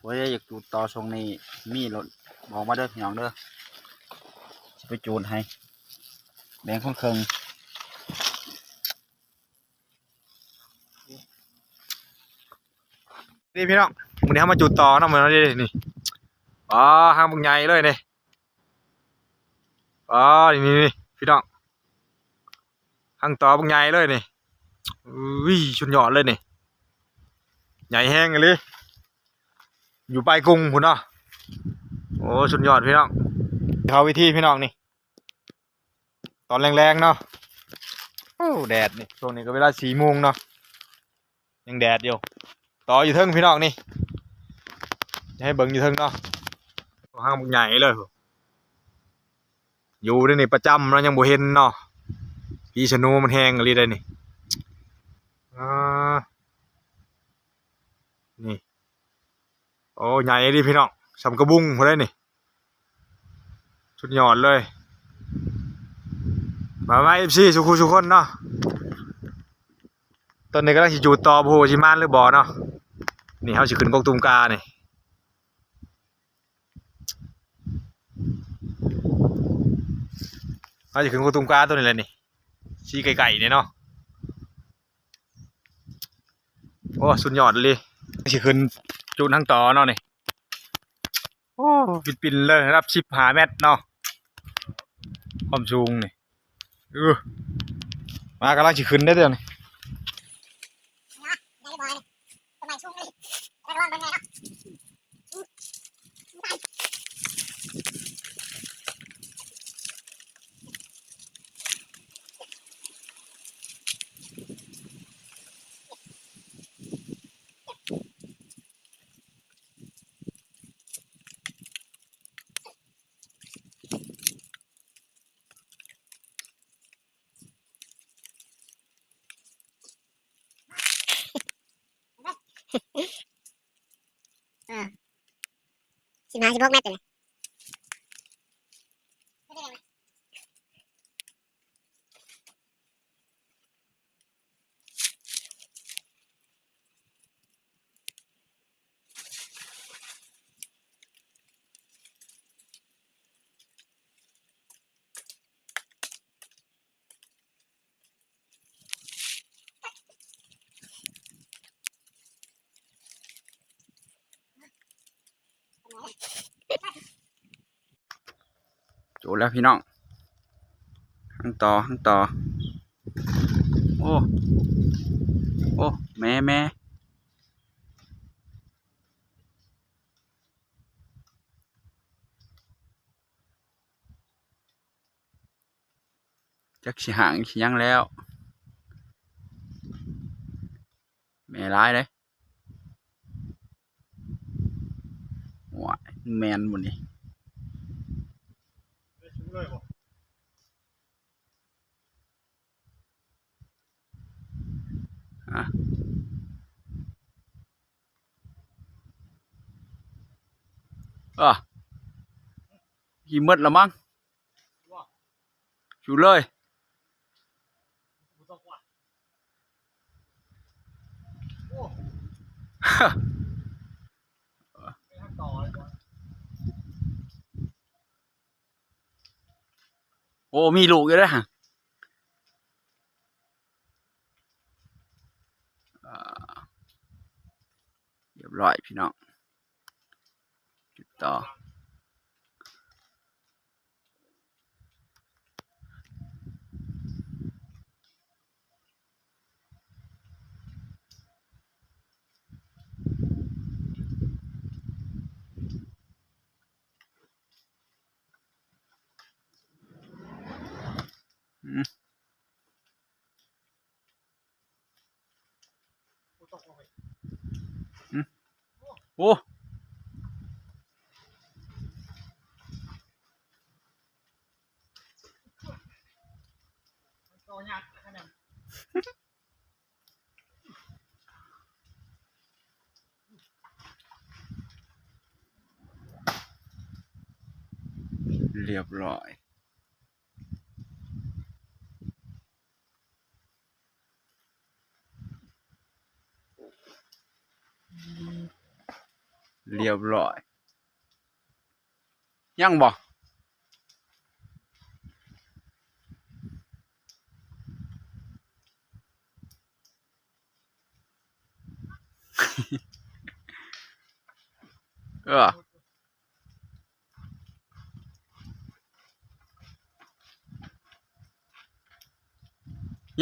โอ้ยอยากจูดต่อทรงนี้มีรถบอกมาเด้อพี่น้องเด้อจะไปจูดให้แบ่งคนเคิงนี่พี่น้องมึงนี้เขามาจูดต่อนะมึงนี่นี่อ๋อห้างมึงใหญ่เลยนี่อ๋อนี่พี่น้องห้างต่อมึงใหญ่เลยนี่อุ้ยชุนยอดเลยนี่ใหญ่แห้งเลยอยู่ปลายกรุงพุ่นเนาะโอ้ชุนยอดพี่น้องเขาวิธีพี่น้องนี่ตอนแรงๆเนาะโอ้แดดนี่ช่วงนี้ก็เวลา4 โมงเนาะยังแดดอยู่ต่ออยู่เทิงพี่น้องนี่ให้เบิ่งอยู่เทิงเนาะห้างมึงใหญ่เลยอยู่ได้นี่ประจำเรายังบ่เห็นเนาะพี่ชนูมันแห้งอะไรได้นี่นี่โอ้ใหญ่ดิพี่น้องสำกระบุงพอได้นี่สุดยอดเลยมาเอฟซีสุขุสุขคนเนาะตอนนี้ก็ได้สิจูดต่อโพชิมานหรือบ่อเนาะนี่เขาสิขึ้นกกตุมกาเนี่ยเขาสิขึ้นกกตุมกาตัวนี้แหละนี่ชีไก่เนี่ยเนาะโอ้สุดยอดเลยสิขึ้นจูดทั้งต่อเนาะนี่โอ้ปินเลยรับ15 เมตรเนาะความสูงนี่มากำลังสิขึ้นได้เดี๋ยวนี้15-16 เมตรเลยจูดแล้วพี่น้องทั้งต่อโอ้แม่จักสิห่างสิยังแล้วแม่ร้ายเลยว้ายแมนหมดนี่กี่มดละมั้งชูเลยโอ้มีลูกอยู่ด้วยฮะเรียบร้อยพี่น้องจุดต่อโอ้เรียบร้อย เรียบร้อยยังบ่ย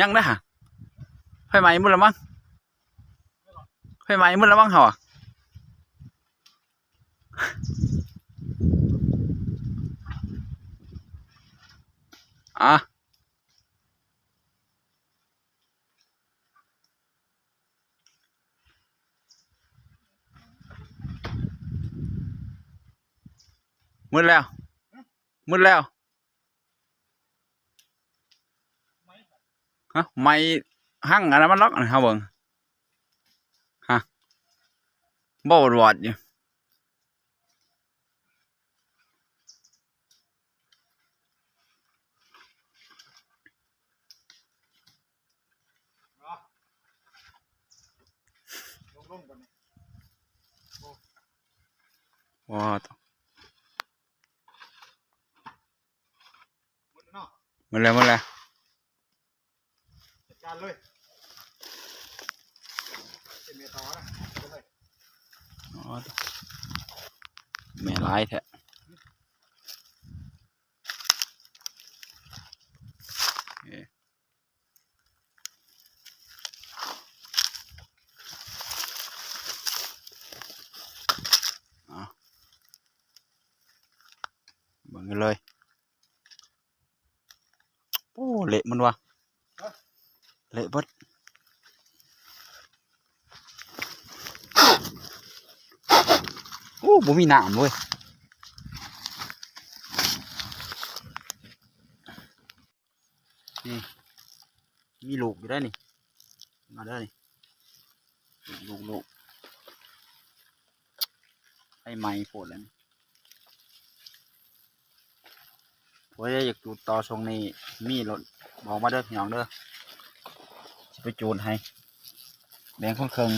ังนะฮะไฟไหม้หมดแล้วมั้งไฟไหม้หมดแล้วมั้งเหรออ่ะมืดแล้วมืดแล้วฮะไม่หั่งอันนั้นมันล็อกนะครับเบิ่งฮะบ่วอดอยู่ว้าวมืดแล้วมืดแล้ว จัดการเลยเป็นเมตานะเลย อ๋อแม่ร้ายแท้เบิ่งกันเลยโอ้เละมันวะเละเบิดโอ้บ่มีน้ำเว้ยนี่มีลูกอยู่ได้นี่มาได้นี่ลูกให้ไม้โผล่แล้วนี่โอ้ยอยากจูดต่อทรงนี้มีรถบอกมาเด้อพี่น้องเด้อจะไปจูดให้แบ่งคนเคิง